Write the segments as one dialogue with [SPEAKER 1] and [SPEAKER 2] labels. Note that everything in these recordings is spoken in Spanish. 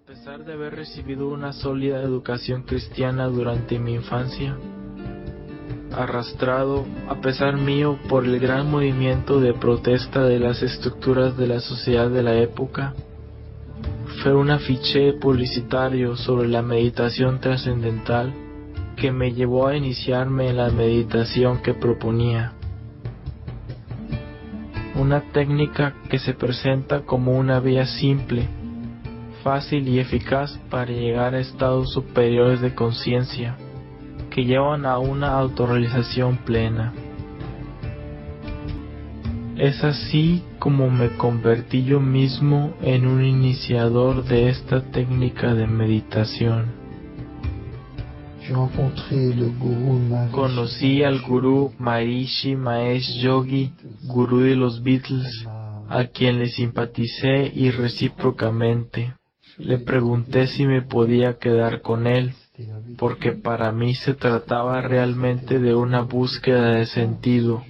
[SPEAKER 1] pesar de haber recibido una sólida educación cristiana durante mi infancia, arrastrado, a pesar mío, por el gran movimiento de protesta de las estructuras de la sociedad de la época, fue un afiche publicitario sobre la meditación trascendental que me llevó a iniciarme en la meditación que proponía. Una técnica que se presenta como una vía simple, fácil y eficaz para llegar a estados superiores de conciencia que llevan a una autorrealización plena. Es así como me convertí yo mismo en un iniciador de esta técnica de meditación. Conocí al gurú Maharishi Mahesh Yogi, gurú de los Beatles, a quien le simpaticé y recíprocamente. Le pregunté si me podía quedar con él, porque para mí se trataba realmente de una búsqueda de sentido.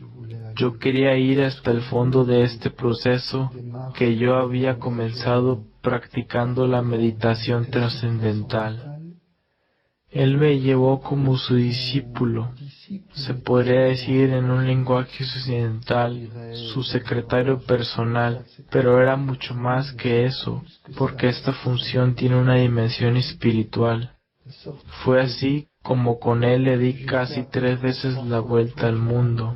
[SPEAKER 1] Yo quería ir hasta el fondo de este proceso que yo había comenzado practicando la meditación trascendental. Él me llevó como su discípulo, se podría decir en un lenguaje occidental, su secretario personal, pero era mucho más que eso, porque esta función tiene una dimensión espiritual. Fue así como con él le di casi 3 veces la vuelta al mundo,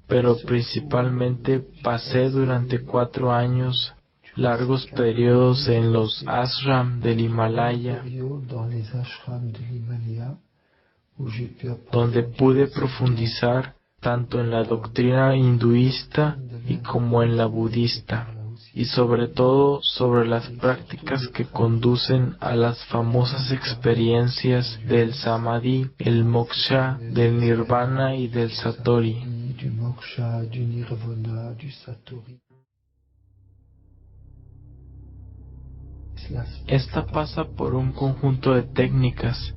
[SPEAKER 1] pero principalmente pasé durante 4 años largos periodos en los ashram del Himalaya, donde pude profundizar tanto en la doctrina hinduista y como en la budista, y sobre todo sobre las prácticas que conducen a las famosas experiencias del samadhi, el moksha, del nirvana y del satori. Esta pasa por un conjunto de técnicas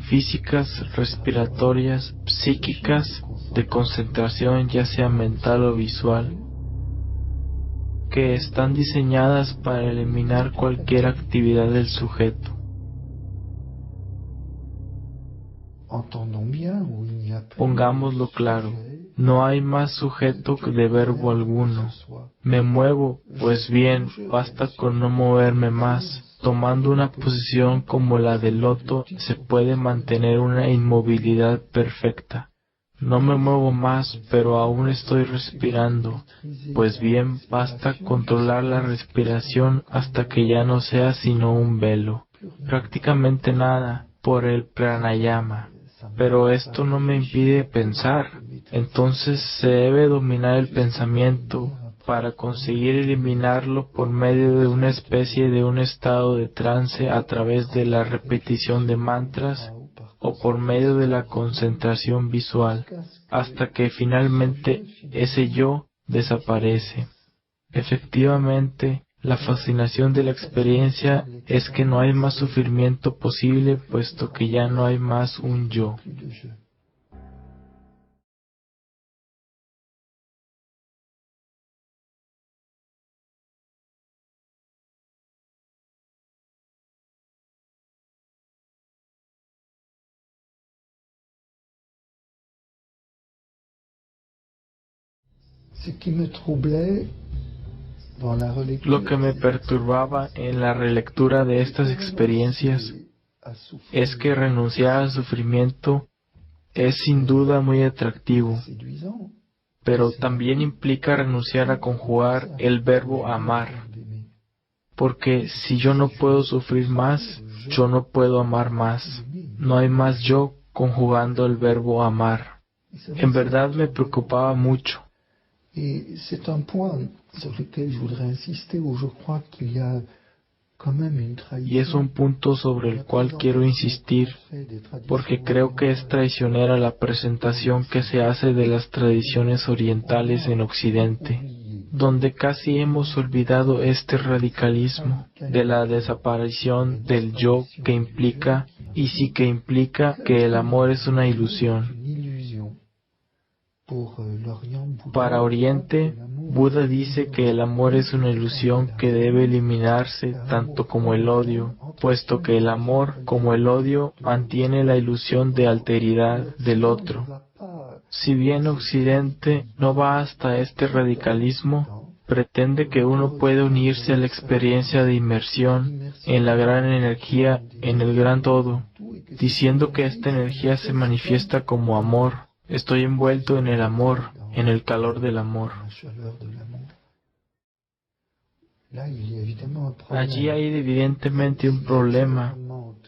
[SPEAKER 1] físicas, respiratorias, psíquicas, de concentración ya sea mental o visual, que están diseñadas para eliminar cualquier actividad del sujeto. Pongámoslo claro, no hay más sujeto que de verbo alguno. Me muevo, pues bien, basta con no moverme más. Tomando una posición como la del loto, se puede mantener una inmovilidad perfecta. No me muevo más, pero aún estoy respirando. Pues bien, basta controlar la respiración hasta que ya no sea sino un velo. Prácticamente nada, por el pranayama. Pero esto no me impide pensar. Entonces se debe dominar el pensamiento para conseguir eliminarlo por medio de una especie de un estado de trance a través de la repetición de mantras o por medio de la concentración visual, hasta que finalmente ese yo desaparece. Efectivamente, la fascinación de la experiencia es que no hay más sufrimiento posible puesto que ya no hay más un yo. Lo que me perturbaba en la relectura de estas experiencias es que renunciar al sufrimiento es sin duda muy atractivo, pero también implica renunciar a conjugar el verbo amar, porque si yo no puedo sufrir más, yo no puedo amar más. No hay más yo conjugando el verbo amar. En verdad me preocupaba mucho.
[SPEAKER 2] Et c'est un point sur lequel je voudrais insister, où je crois qu'il y a quand même une
[SPEAKER 1] Y es un punto sobre el cual quiero insistir, porque creo que es traicionera la presentación que se hace de las tradiciones orientales en Occidente, donde casi hemos olvidado este radicalismo de la desaparición del yo que implica, y sí que implica, que el amor es una ilusión. Para Oriente, Buda dice que el amor es una ilusión que debe eliminarse tanto como el odio, puesto que el amor, como el odio, mantiene la ilusión de alteridad del otro. Si bien Occidente no va hasta este radicalismo, pretende que uno puede unirse a la experiencia de inmersión en la gran energía, en el gran todo, diciendo que esta energía se manifiesta como amor. Estoy envuelto en el amor, en el calor del amor. Allí hay evidentemente un problema,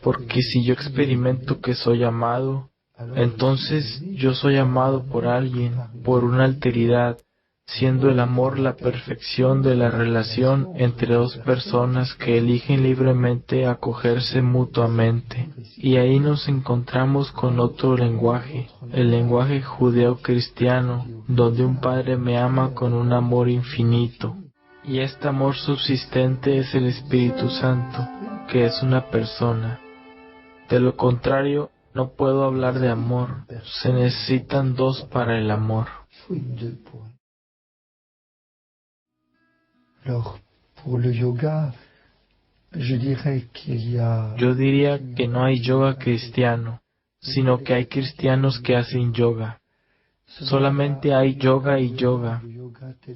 [SPEAKER 1] porque si yo experimento que soy amado, entonces yo soy amado por alguien, por una alteridad, siendo el amor la perfección de la relación entre dos personas que eligen libremente acogerse mutuamente. Y ahí nos encontramos con otro lenguaje, el lenguaje judeo-cristiano, donde un padre me ama con un amor infinito. Y este amor subsistente es el Espíritu Santo, que es una persona. De lo contrario, no puedo hablar de amor. Se necesitan dos para el amor. Yo diría que no hay yoga cristiano, sino que hay cristianos que hacen yoga. Solamente hay yoga y yoga.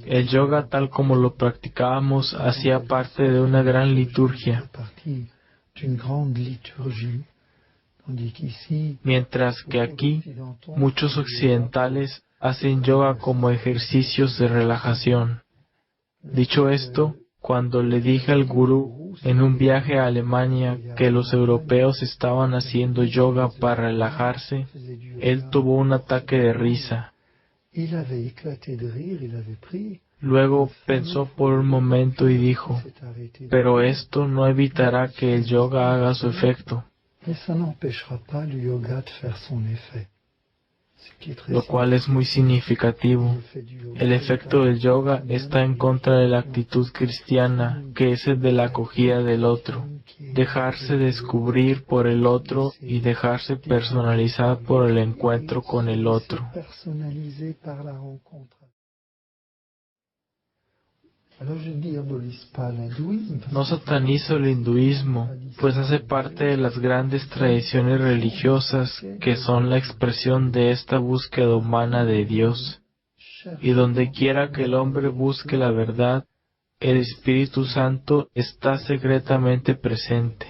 [SPEAKER 1] El yoga tal como lo practicábamos hacía parte de una gran liturgia, mientras que aquí muchos occidentales hacen yoga como ejercicios de relajación. Dicho esto, cuando le dije al gurú en un viaje a Alemania que los europeos estaban haciendo yoga para relajarse, él tuvo un ataque de risa. Luego pensó por un momento y dijo, pero esto no evitará que el yoga haga su efecto. Lo cual es muy significativo. El efecto del yoga está en contra de la actitud cristiana, que es el de la acogida del otro, dejarse descubrir por el otro y dejarse personalizar por el encuentro con el otro. No satanizo el hinduismo, pues hace parte de las grandes tradiciones religiosas que son la expresión de esta búsqueda humana de Dios. Y donde quiera que el hombre busque la verdad, el Espíritu Santo está secretamente presente.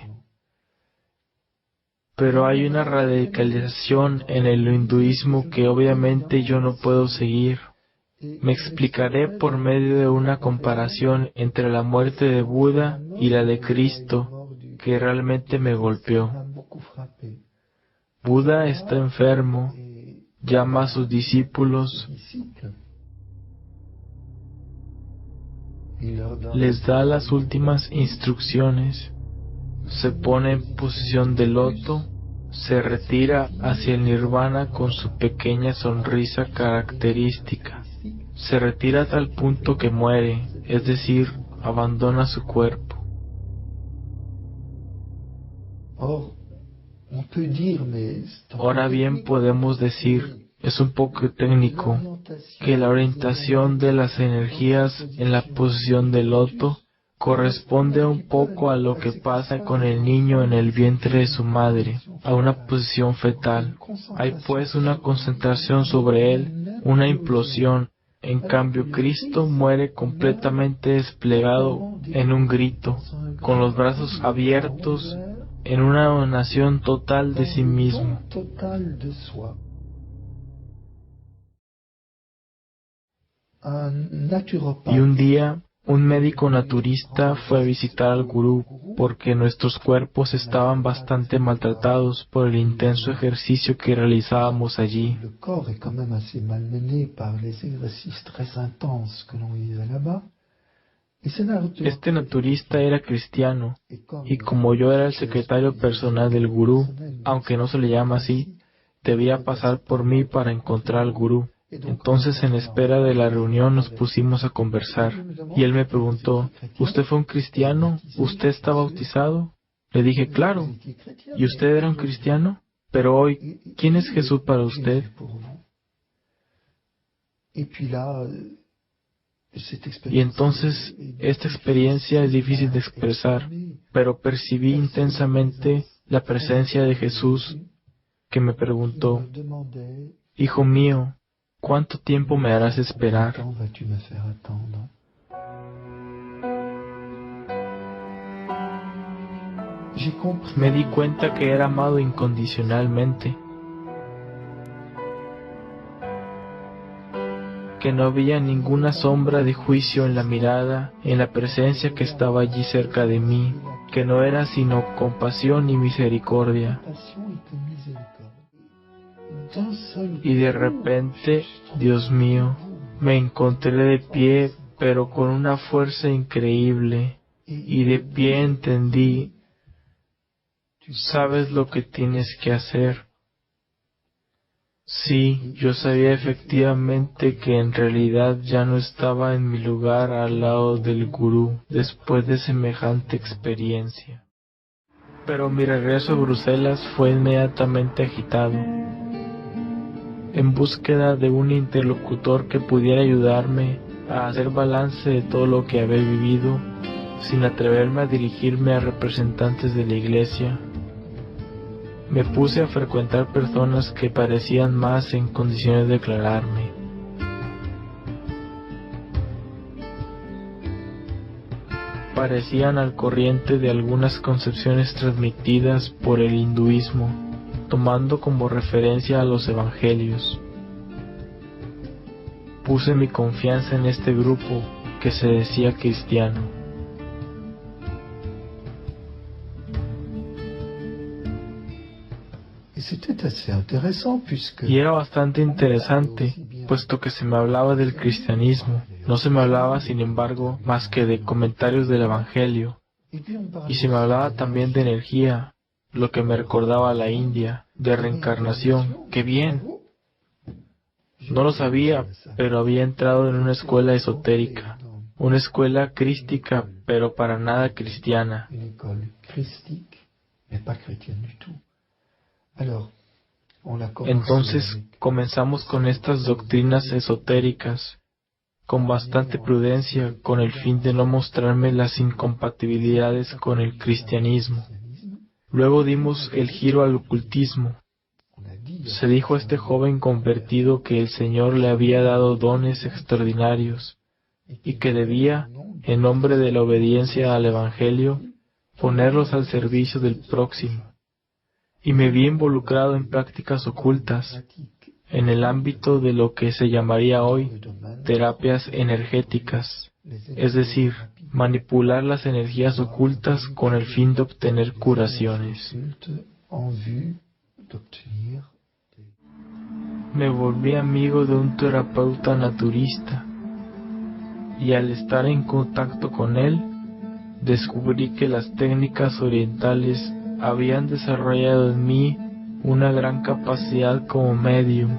[SPEAKER 1] Pero hay una radicalización en el hinduismo que obviamente yo no puedo seguir. Me explicaré por medio de una comparación entre la muerte de Buda y la de Cristo, que realmente me golpeó. Buda está enfermo, llama a sus discípulos, les da las últimas instrucciones, se pone en posición de loto, se retira hacia el nirvana con su pequeña sonrisa característica. Se retira a tal punto que muere, es decir, abandona su cuerpo. Ahora bien podemos decir, es un poco técnico, que la orientación de las energías en la posición del loto corresponde un poco a lo que pasa con el niño en el vientre de su madre, a una posición fetal. Hay pues una concentración sobre él, una implosión. En cambio, Cristo muere completamente desplegado en un grito, con los brazos abiertos, en una donación total de sí mismo. Y un día, un médico naturista fue a visitar al gurú porque nuestros cuerpos estaban bastante maltratados por el intenso ejercicio que realizábamos allí. Este naturista era cristiano, y como yo era el secretario personal del gurú, aunque no se le llama así, debía pasar por mí para encontrar al gurú. Entonces, en espera de la reunión, nos pusimos a conversar, y él me preguntó, ¿usted fue un cristiano? ¿Usted está bautizado? Le dije, claro. ¿Y usted era un cristiano? Pero hoy, ¿quién es Jesús para usted? Y entonces esta experiencia es difícil de expresar, pero percibí intensamente la presencia de Jesús que me preguntó: Hijo mío, ¿cuánto tiempo me harás esperar? Me di cuenta que era amado incondicionalmente, que no había ninguna sombra de juicio en la mirada, en la presencia que estaba allí cerca de mí, que no era sino compasión y misericordia. Y de repente, Dios mío, me encontré de pie, pero con una fuerza increíble, y de pie entendí: sabes lo que tienes que hacer. Sí, yo sabía efectivamente que en realidad ya no estaba en mi lugar al lado del gurú después de semejante experiencia. Pero mi regreso a Bruselas fue inmediatamente agitado. En búsqueda de un interlocutor que pudiera ayudarme a hacer balance de todo lo que había vivido, sin atreverme a dirigirme a representantes de la iglesia, me puse a frecuentar personas que parecían más en condiciones de aclararme. Parecían al corriente de algunas concepciones transmitidas por el hinduismo, tomando como referencia a los evangelios. Puse mi confianza en este grupo que se decía cristiano. Y era bastante interesante, puesto que se me hablaba del cristianismo. No se me hablaba, sin embargo, más que de comentarios del Evangelio. Y se me hablaba también de energía, lo que me recordaba a la India, de reencarnación. ¡Qué bien! No lo sabía, pero había entrado en una escuela esotérica, una escuela crística, pero para nada cristiana. Entonces comenzamos con estas doctrinas esotéricas, con bastante prudencia, con el fin de no mostrarme las incompatibilidades con el cristianismo. Luego dimos el giro al ocultismo. Se dijo a este joven convertido que el Señor le había dado dones extraordinarios y que debía, en nombre de la obediencia al Evangelio, ponerlos al servicio del próximo. Y me vi involucrado en prácticas ocultas, en el ámbito de lo que se llamaría hoy terapias energéticas, es decir, manipular las energías ocultas con el fin de obtener curaciones. Me volví amigo de un terapeuta naturista, y al estar en contacto con él, descubrí que las técnicas orientales habían desarrollado en mí una gran capacidad como medium,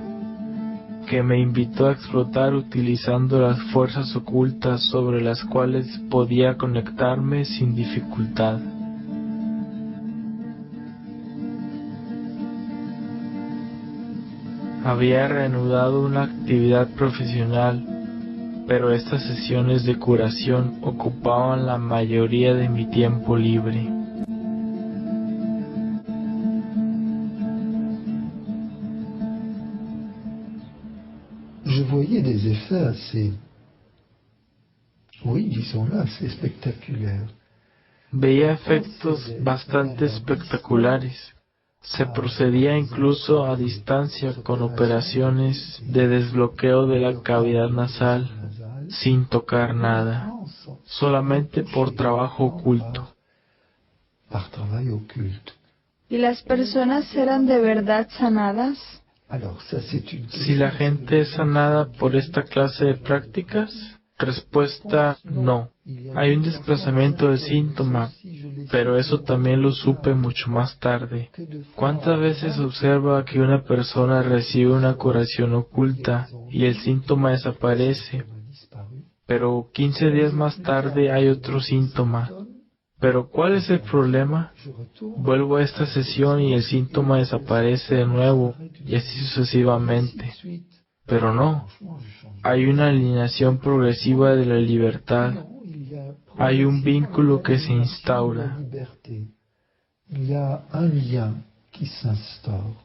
[SPEAKER 1] que me invitó a explotar utilizando las fuerzas ocultas sobre las cuales podía conectarme sin dificultad. Había reanudado una actividad profesional, pero estas sesiones de curación ocupaban la mayoría de mi tiempo libre.
[SPEAKER 2] Je voyais des effets assez, oui, disons-le, assez spectaculaires.
[SPEAKER 1] Veía efectos bastante espectaculares. Se procedía incluso a distancia con operaciones de desbloqueo de la cavidad nasal, sin tocar nada, solamente por trabajo oculto.
[SPEAKER 3] ¿Y las personas eran de verdad sanadas?
[SPEAKER 1] Si la gente es sanada por esta clase de prácticas, respuesta no. Hay un desplazamiento del síntoma, pero eso también lo supe mucho más tarde. ¿Cuántas veces observa que una persona recibe una curación oculta y el síntoma desaparece, pero 15 días más tarde hay otro síntoma? Pero ¿cuál es el problema? Vuelvo a esta sesión y el síntoma desaparece de nuevo, y así sucesivamente. Pero no, hay una alineación progresiva de la libertad, hay un vínculo que se instaura.
[SPEAKER 2] Il y a un lien qui s'instaure.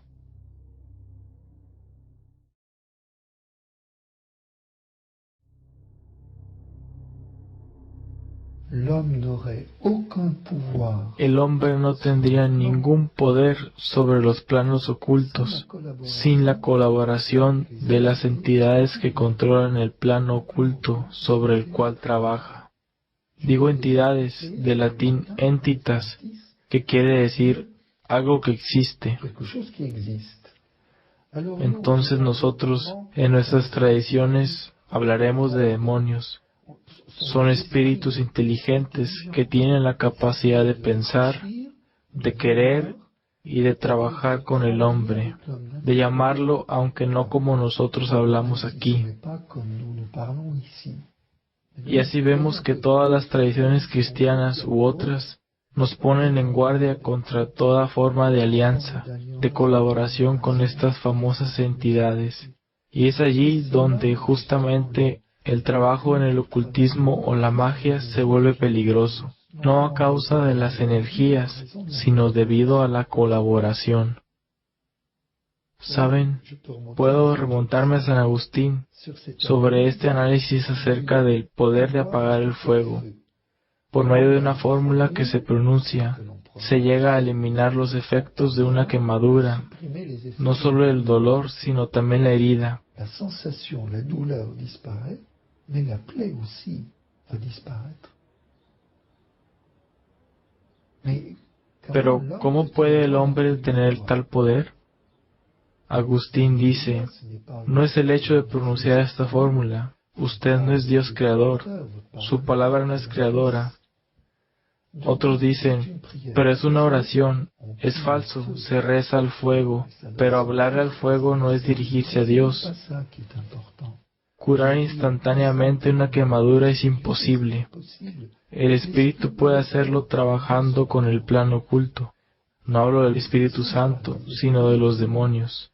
[SPEAKER 2] L'homme n'aurait aucun pouvoir
[SPEAKER 1] El hombre no tendría ningún poder sobre los planos ocultos sin la colaboración de las entidades que controlan el plano oculto sobre el cual trabaja. Digo entidades, de latín entitas, que quiere decir algo que existe.
[SPEAKER 2] quelque chose qui existe. Alors,
[SPEAKER 1] Entonces nosotros, en nuestras tradiciones, hablaremos de demonios. Son espíritus inteligentes que tienen la capacidad de pensar, de querer y de trabajar con el hombre, de llamarlo aunque no como nosotros hablamos aquí. Y así vemos que todas las tradiciones cristianas u otras nos ponen en guardia contra toda forma de alianza, de colaboración con estas famosas entidades. Y es allí donde justamente el trabajo en el ocultismo o la magia se vuelve peligroso, no a causa de las energías, sino debido a la colaboración. ¿Saben? Puedo remontarme a San Agustín sobre este análisis acerca del poder de apagar el fuego. Por medio de una fórmula que se pronuncia, se llega a eliminar los efectos de una quemadura, no solo el dolor, sino también la herida.
[SPEAKER 2] La sensation, la douleur disparaît, mais la plaie aussi va disparaître.
[SPEAKER 1] Pero, ¿cómo puede el hombre tener tal poder? Agustín dice, no es el hecho de pronunciar esta fórmula. Usted no es Dios creador. Su palabra no es creadora. Otros dicen, pero es una oración. Es falso, se reza al fuego. Pero hablar al fuego no es dirigirse a Dios. Curar instantáneamente una quemadura es imposible. El Espíritu puede hacerlo trabajando con el plano oculto. No hablo del Espíritu Santo, sino de los demonios.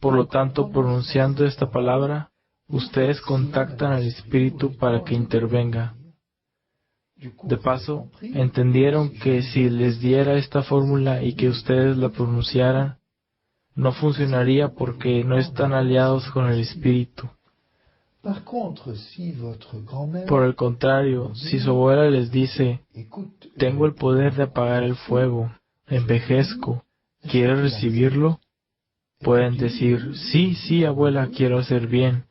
[SPEAKER 1] Por lo tanto, pronunciando esta palabra, ustedes contactan al Espíritu para que intervenga. De paso, entendieron que si les diera esta fórmula y que ustedes la pronunciaran, no funcionaría porque no están aliados con el Espíritu. Por el contrario, si su abuela les dice, tengo el poder de apagar el fuego, envejezco, ¿quieres recibirlo? Pueden decir, sí, abuela, quiero hacer bien.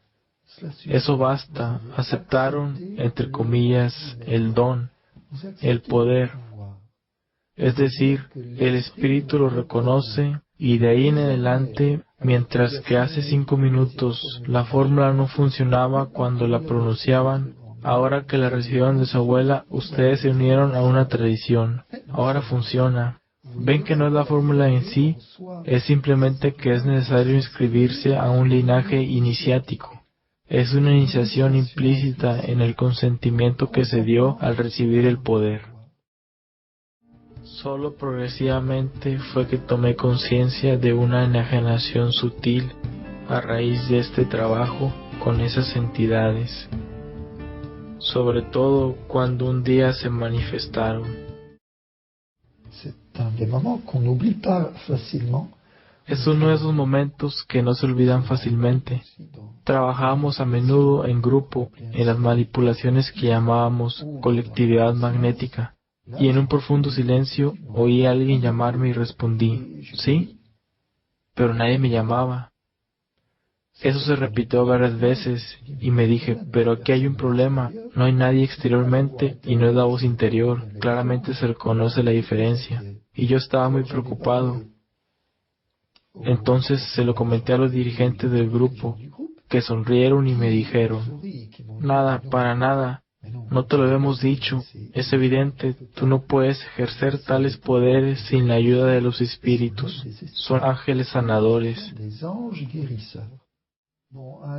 [SPEAKER 1] Eso basta, aceptaron, entre comillas, el don, el poder. Es decir, el Espíritu lo reconoce y de ahí en adelante, mientras que hace 5 minutos la fórmula no funcionaba cuando la pronunciaban, ahora que la recibieron de su abuela, ustedes se unieron a una tradición. Ahora funciona. Ven que no es la fórmula en sí, es simplemente que es necesario inscribirse a un linaje iniciático. Es una iniciación implícita en el consentimiento que se dio al recibir el poder. Solo progresivamente fue que tomé conciencia de una enajenación sutil a raíz de este trabajo con esas entidades, sobre todo cuando un día se manifestaron. Es uno de esos momentos que no se olvidan fácilmente. Trabajábamos a menudo en grupo en las manipulaciones que llamábamos colectividad magnética, y en un profundo silencio oí a alguien llamarme y respondí, ¿sí? Pero nadie me llamaba. Eso se repitió varias veces y me dije, pero aquí hay un problema, no hay nadie exteriormente y no es la voz interior, claramente se reconoce la diferencia. Y yo estaba muy preocupado. Entonces se lo comenté a los dirigentes del grupo, que sonrieron y me dijeron, nada, para nada, no te lo hemos dicho, es evidente, tú no puedes ejercer tales poderes sin la ayuda de los espíritus, son ángeles sanadores.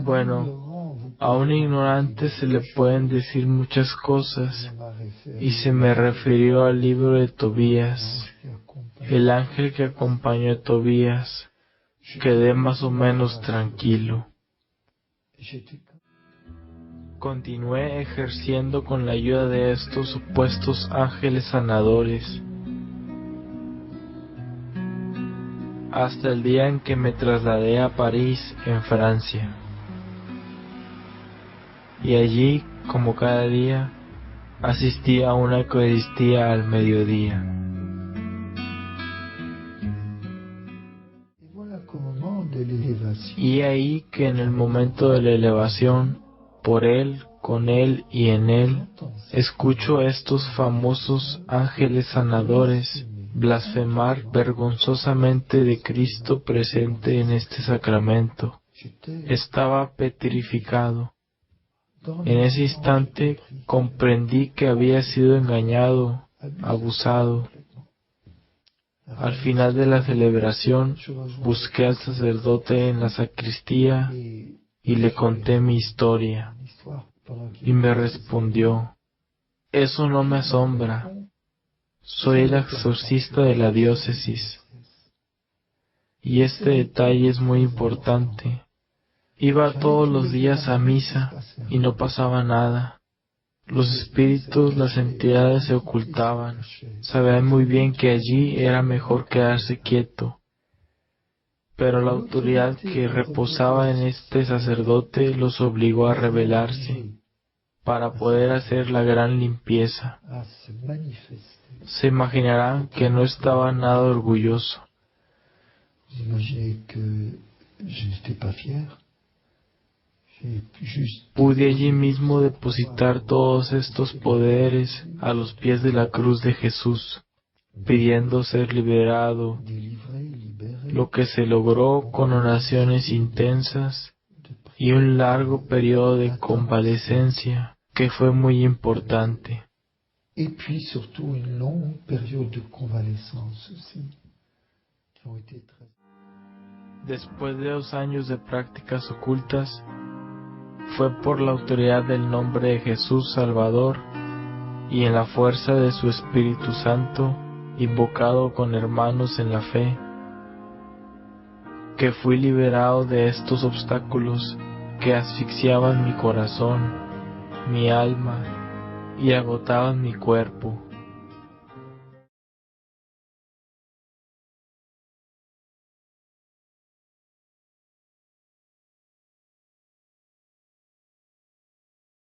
[SPEAKER 1] Bueno, a un ignorante se le pueden decir muchas cosas, y se me refirió al libro de Tobías. El ángel que acompañó a Tobías, quedé más o menos tranquilo.
[SPEAKER 2] J'étais
[SPEAKER 1] Continué ejerciendo con la ayuda de estos supuestos ángeles sanadores hasta el día en que me trasladé a París, en Francia. Y allí, como cada día, asistí a una Eucaristía al mediodía.
[SPEAKER 2] Et voilà qu'au moment de l'élévation,
[SPEAKER 1] Y ahí que en el momento de la elevación, por Él, con Él y en Él, escucho a estos famosos ángeles sanadores blasfemar vergonzosamente de Cristo presente en este sacramento.
[SPEAKER 2] j'étais
[SPEAKER 1] Estaba petrificado.
[SPEAKER 2] dans
[SPEAKER 1] En
[SPEAKER 2] le
[SPEAKER 1] ese instante comprendí que había sido engañado, abusado. Al final de la celebración, busqué al sacerdote en la sacristía y le conté mi historia. Y me respondió, eso no me asombra, soy el exorcista de la diócesis. Y este detalle es muy importante. Iba todos los días a misa y no pasaba nada. Los espíritus, las entidades se ocultaban. Sabían muy bien que allí era mejor quedarse quieto. Pero la autoridad que reposaba en este sacerdote los obligó a rebelarse para poder hacer la gran limpieza.
[SPEAKER 2] à se manifester.
[SPEAKER 1] Se imaginarán que no estaba nada orgulloso.
[SPEAKER 2] Vous imaginez que je n'étais pas fier. J'ai juste
[SPEAKER 1] Pude allí mismo depositar todos estos poderes a los pies de la cruz de Jesús, pidiendo ser liberado,
[SPEAKER 2] délivré, libéré,
[SPEAKER 1] lo que se logró con oraciones intensas y un largo periodo de convalecencia que fue muy importante.
[SPEAKER 2] et puis surtout une longue période de convalescence aussi, qui ont été très...
[SPEAKER 1] Después de 2 años de prácticas ocultas, fue por la autoridad del nombre de Jesús Salvador y en la fuerza de su Espíritu Santo, invocado con hermanos en la fe, que fui liberado de estos obstáculos que asfixiaban mi corazón, mi alma y agotaban mi cuerpo.